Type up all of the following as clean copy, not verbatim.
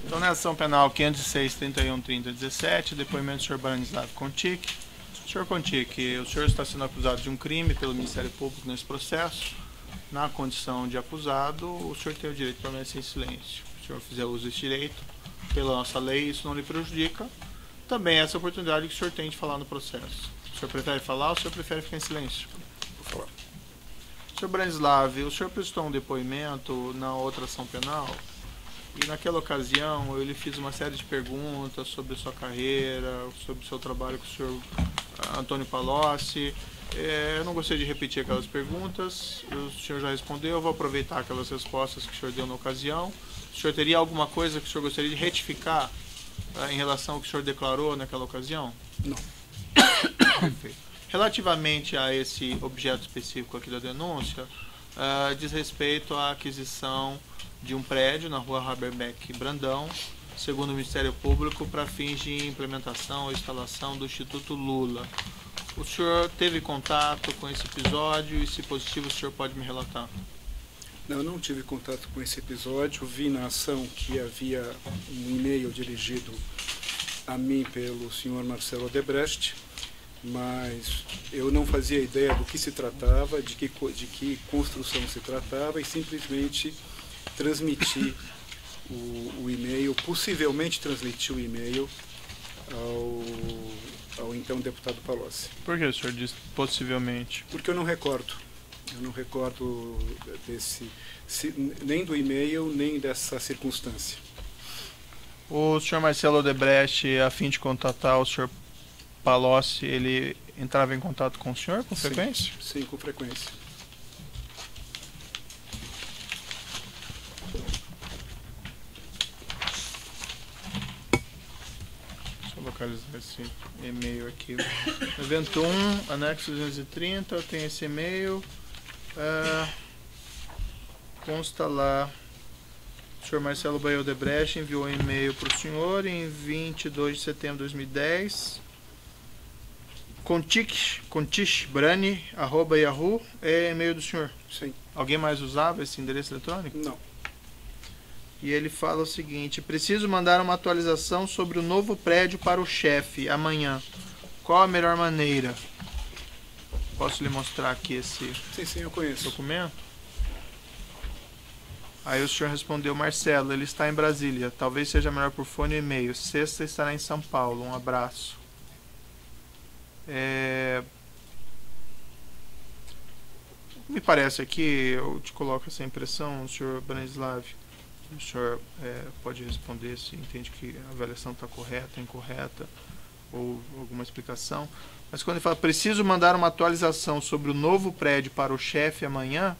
Então, na ação penal 506-31-30-17, depoimento do senhor Branislav Kontic. Senhor Kontic, o senhor está sendo acusado de um crime pelo Ministério Público nesse processo. Na condição de acusado, o senhor tem o direito de permanecer em silêncio. Se o senhor fizer uso desse direito, pela nossa lei, isso não lhe prejudica. Também é essa oportunidade que o senhor tem de falar no processo. O senhor prefere falar ou o senhor prefere ficar em silêncio? Vou falar. Senhor Branislav, o senhor prestou um depoimento na outra ação penal e naquela ocasião eu lhe fiz uma série de perguntas sobre a sua carreira, sobre o seu trabalho com o senhor Antônio Palocci. Eu não gostaria de repetir aquelas perguntas, o senhor já respondeu, eu vou aproveitar aquelas respostas que o senhor deu na ocasião. O senhor teria alguma coisa que o senhor gostaria de retificar em relação ao que o senhor declarou naquela ocasião? Não. Perfeito. Relativamente a esse objeto específico aqui da denúncia, diz respeito à aquisição de um prédio na rua Haberbeck Brandão, segundo o Ministério Público, para fins de implementação ou instalação do Instituto Lula. O senhor teve contato com esse episódio e, se possível, o senhor pode me relatar? Não, eu não tive contato com esse episódio. Vi na ação que havia um e-mail dirigido a mim pelo senhor Marcelo Odebrecht, mas eu não fazia ideia do que se tratava, de que construção se tratava, e simplesmente transmiti o e-mail, possivelmente transmiti o e-mail ao então deputado Palocci. Por que o senhor disse possivelmente? Porque eu não recordo. Eu não recordo nem do e-mail, nem dessa circunstância. O senhor Marcelo Odebrecht, a fim de contatar o senhor Palocci, ele entrava em contato com o senhor com frequência? Sim, com frequência. Deixa eu localizar esse e-mail aqui. Evento 1, anexo 230, tem esse e-mail. Consta lá, o senhor Marcelo Baio Odebrecht enviou um e-mail para o senhor em 22 de setembro de 2010. Kontic@yahoo é e-mail do senhor. Sim. Alguém mais usava esse endereço eletrônico? Não. E ele fala o seguinte: preciso mandar uma atualização sobre o novo prédio para o chefe amanhã. Qual a melhor maneira? Posso lhe mostrar aqui esse Sim, eu conheço. documento? Aí o senhor respondeu: Marcelo, ele está em Brasília. Talvez seja melhor por fone e e-mail. Sexta estará em São Paulo. Um abraço. Me parece aqui, eu te coloco essa impressão, senhor Branislav. O senhor pode responder se entende que a avaliação está correta, incorreta, ou alguma explicação. Mas quando ele fala, preciso mandar uma atualização sobre o novo prédio para o chefe amanhã,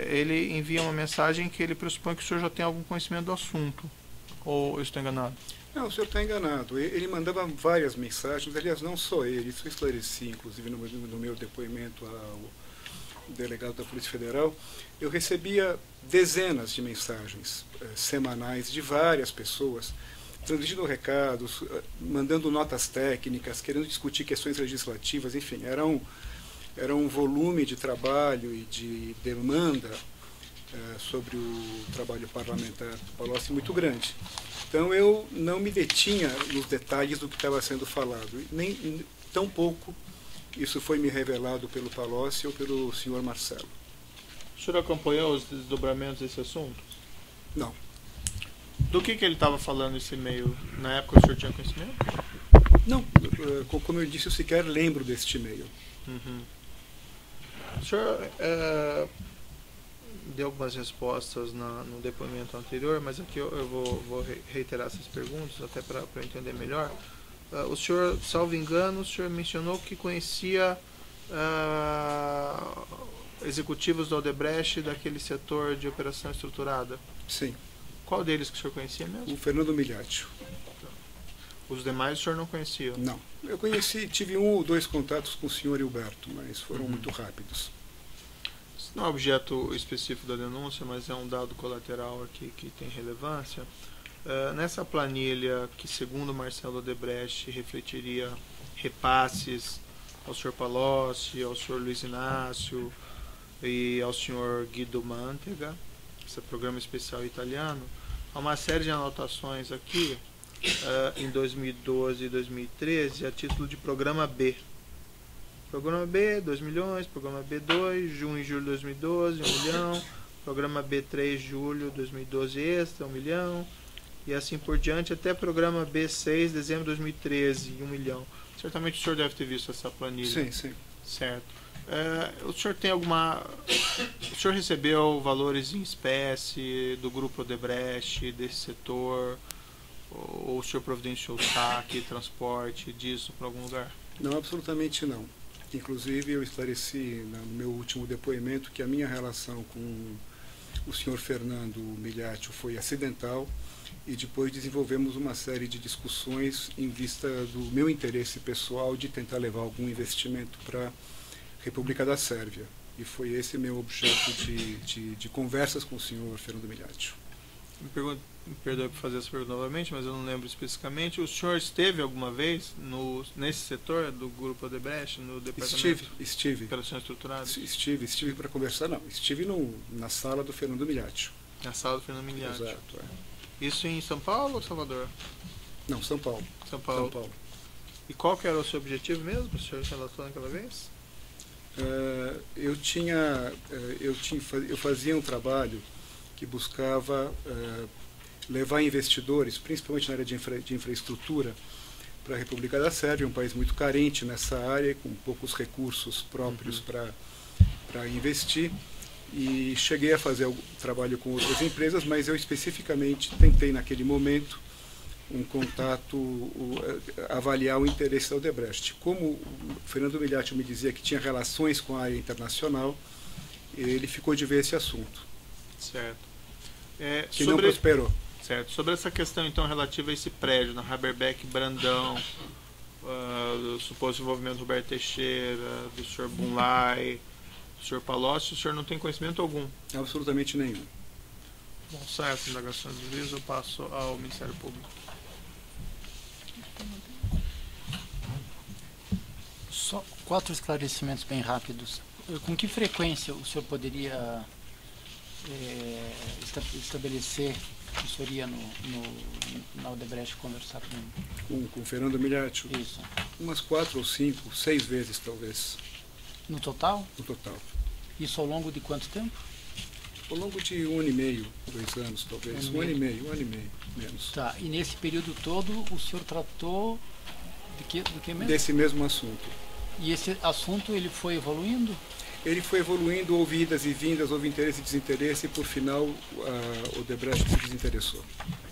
ele envia uma mensagem que ele pressupõe que o senhor já tem algum conhecimento do assunto. Ou eu estou enganado? Não, o senhor está enganado. Ele mandava várias mensagens, aliás, não só ele, isso eu esclareci, inclusive, no meu depoimento ao delegado da Polícia Federal. Eu recebia dezenas de mensagens semanais de várias pessoas, transmitindo recados, mandando notas técnicas, querendo discutir questões legislativas, enfim, era um volume de trabalho e de demanda sobre o trabalho parlamentar do Palocci muito grande. Então eu não me detinha nos detalhes do que estava sendo falado, nem tão pouco isso foi me revelado pelo Palocci ou pelo senhor Marcelo. O senhor acompanhou os desdobramentos desse assunto? Não. Do que ele estava falando nesse e-mail? Na época o senhor tinha conhecimento? Não, como eu disse, eu sequer lembro deste e-mail. Uhum. O senhor deu algumas respostas no depoimento anterior, mas aqui eu vou reiterar essas perguntas, até para eu entender melhor. O senhor, salvo engano, o senhor mencionou que conhecia executivos do Odebrecht daquele setor de operação estruturada. Sim. Qual deles que o senhor conhecia mesmo? O Fernando Migliaccio. Os demais o senhor não conhecia? Não. Eu tive 1 ou 2 contatos com o senhor Hilberto, mas foram muito rápidos. Isso não é objeto específico da denúncia, mas é um dado colateral aqui que tem relevância. Nessa planilha, que segundo Marcelo Odebrecht refletiria repasses ao senhor Palocci, ao senhor Luiz Inácio e ao senhor Guido Mantega, esse programa especial italiano, há uma série de anotações aqui em 2012 e 2013 a título de programa B. Programa B, 2 milhões, programa B2, junho e julho de 2012, 1 milhão, programa B3, julho de 2012 extra, 1 milhão, e assim por diante, até programa B6, dezembro de 2013, 1 milhão. Certamente o senhor deve ter visto essa planilha. Sim, sim. Certo. O senhor tem alguma... O senhor recebeu valores em espécie do Grupo Odebrecht, desse setor? Ou o senhor providenciou saque, transporte disso para algum lugar? Não, absolutamente não. Inclusive, eu esclareci no meu último depoimento que a minha relação com o senhor Fernando Migliaccio foi acidental e depois desenvolvemos uma série de discussões em vista do meu interesse pessoal de tentar levar algum investimento para a República da Sérvia. E foi esse meu objeto de conversas com o senhor Fernando Migliaccio. Me perdoe por fazer essa pergunta novamente, mas eu não lembro especificamente. O senhor esteve alguma vez nesse setor do Grupo Odebrecht, no departamento Estive. de operações estruturadas? Estive para conversar, não. Estive na sala do Fernando Migliaccio. Na sala do Fernando Migliaccio. Exato, Isso em São Paulo ou Salvador? Não, São Paulo. São Paulo. E qual que era o seu objetivo mesmo, o senhor relatou naquela vez? Eu fazia um trabalho que buscava levar investidores, principalmente na área de infraestrutura, para a República da Sérvia, um país muito carente nessa área, com poucos recursos próprios para investir. E cheguei a fazer algum trabalho com outras empresas, mas eu especificamente tentei, naquele momento, um contato, avaliar o interesse da Odebrecht. Como o Fernando Migliaccio me dizia que tinha relações com a área internacional, ele ficou de ver esse assunto. Certo. Que não prosperou. Certo. Sobre essa questão, então, relativa a esse prédio, na Haberbeck Brandão, do suposto envolvimento do Roberto Teixeira, do Sr. Bunlai, do Sr. Palocci, o senhor não tem conhecimento algum? Absolutamente nenhum. Bom, sai essa indagação de juízo, eu passo ao Ministério Público. Só 4 esclarecimentos bem rápidos. Com que frequência o senhor poderia estabelecer que o senhor ia na Odebrecht conversar Com o Fernando Migliaccio? Isso. Umas 4 ou 5, 6 vezes talvez. No total? No total. Isso ao longo de quanto tempo? Ao longo de 1 ano e meio, 2 anos talvez. 1 ano e meio, menos. Tá, e nesse período todo o senhor tratou do que mesmo? Desse mesmo assunto. E esse assunto ele foi evoluindo? Ele foi evoluindo, houve idas e vindas, houve interesse e desinteresse, e por final a Odebrecht se desinteressou.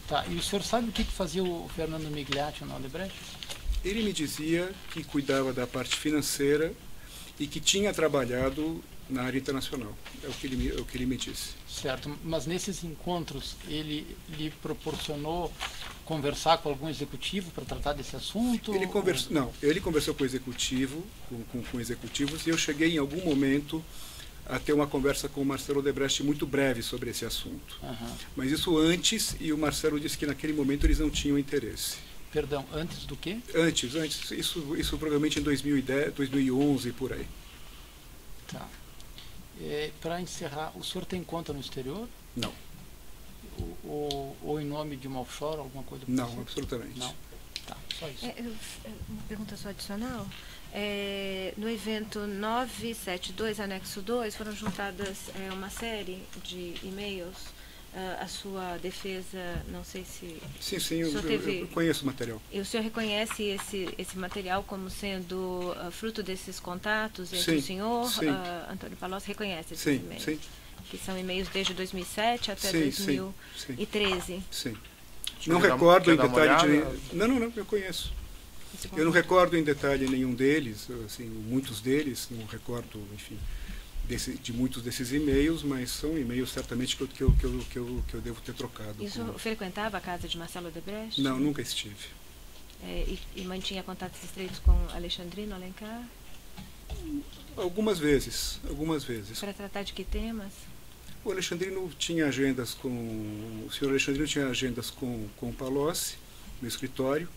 Tá, e o senhor sabe o que fazia o Fernando Migliaccio na Odebrecht? Ele me dizia que cuidava da parte financeira e que tinha trabalhado na área internacional. É o que ele me disse. Certo, mas nesses encontros ele lhe proporcionou conversar com algum executivo para tratar desse assunto? Ele conversou com o executivo, com executivos, e eu cheguei em algum momento a ter uma conversa com o Marcelo Odebrecht muito breve sobre esse assunto. Uhum. Mas isso antes, e o Marcelo disse que naquele momento eles não tinham interesse. Perdão, antes do quê? Antes, isso provavelmente em 2010, 2011, por aí. Tá. Para encerrar, o senhor tem conta no exterior? Não. Ou em nome de uma offshore, alguma coisa? Não, absolutamente. Não. Tá, só isso. Uma pergunta só adicional. No evento 972, anexo 2, foram juntadas uma série de e-mails. A sua defesa, não sei se... Sim, eu conheço o material. E o senhor reconhece esse material como sendo fruto desses contatos entre o senhor, Antônio Palocci, reconhece esses e-mails? Sim. Que são e-mails desde 2007 até 2013. Sim. Não recordo em detalhe... Não, eu conheço. Eu não recordo em detalhe nenhum deles, assim, muitos deles, não recordo, enfim... de muitos desses e-mails, mas são e-mails certamente que eu devo ter trocado. Isso frequentava a casa de Marcelo Odebrecht? Não, nunca estive. E mantinha contatos estreitos com Alexandrino Alencar? Algumas vezes. Para tratar de que temas? O Alexandrino tinha agendas com... O senhor Alexandrino tinha agendas com o Palocci, no escritório,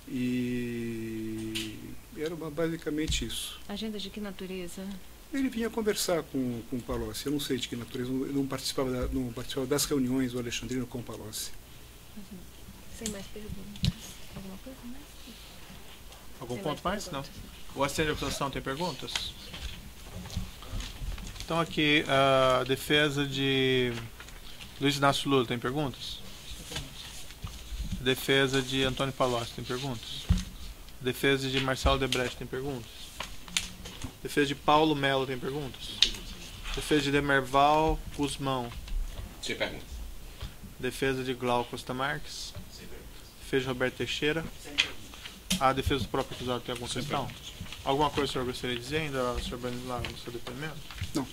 e era basicamente isso. Agendas de que natureza? Ele vinha conversar com o Palocci. Eu não sei de que natureza, eu não participava, não participava das reuniões do Alexandrino com o Palocci. Sem mais perguntas. Alguma coisa mais? Algum Tem ponto mais? Não. perguntas? O assistente de acusação tem perguntas? Então aqui, a defesa de Luiz Inácio Lula tem perguntas? Defesa de Antônio Palocci tem perguntas? Defesa de Marcelo Debrecht tem perguntas? Defesa de Paulo Melo tem perguntas? Defesa de Demerval Guzmão. Sem perguntas. Defesa de Glauco Costa Marques. Defesa de Roberto Teixeira. A defesa do próprio acusado tem alguma questão? Alguma coisa o senhor gostaria de dizer ainda, senhor Branislav, no seu depoimento? Não.